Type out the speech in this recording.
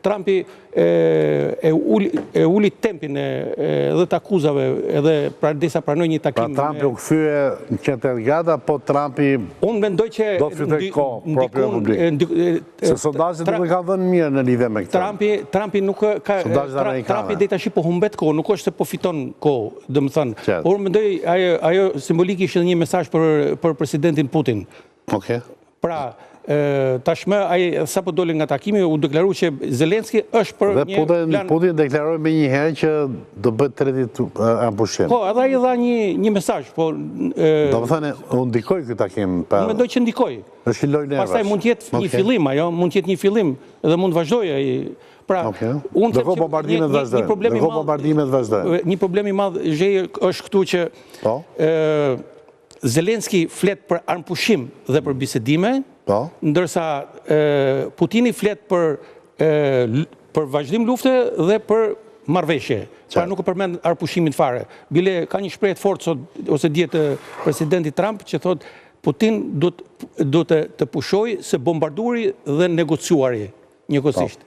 Trumpi e uli tempin edhe të akuzave edhe disa pranoj një takim. Pra Trumpi u kthye në këtë delgata, po Trumpi unë mendoj që do të fitoj kohë proprio publik. Se sondazhet nuk e kanë dhënë mirë në lidhje me këtë. Trumpi nuk ka Trumpi deri tash po humbet kohë, nuk është se po fiton kohë, domethënë. Por mendoj ajo simbolikisht është një mesazh për presidentin Putin. Okej. Pra, tashmë ai sapo doli nga takimi u deklaru që Zelenski është për një plan. Putin deklaroi më një herë që do bëhet 3 ditë ampushim. Po, edhe ai dha një mesazh, po domethënë u ndikoi ky takim. Unë mendoj që ndikoi. Është lojë nevash. Pastaj mund të jetë një fillim, ajo mund të jetë një fillim dhe mund të vazhdojë ai. Pra, unë them që bombardimet vazhdojnë. Një problem i madh është këtu që Zelenski flet për armpushim dhe për bisedime, ndërsa Putini flet për vazhdim lufte dhe për marrëveshje. Pra nuk e përmend armpushimin fare. Bile ka një shprehje të fortë ose djetë presidenti Trump që thot Putin do të pushojë së bombarduari dhe negociuari njëkohësisht.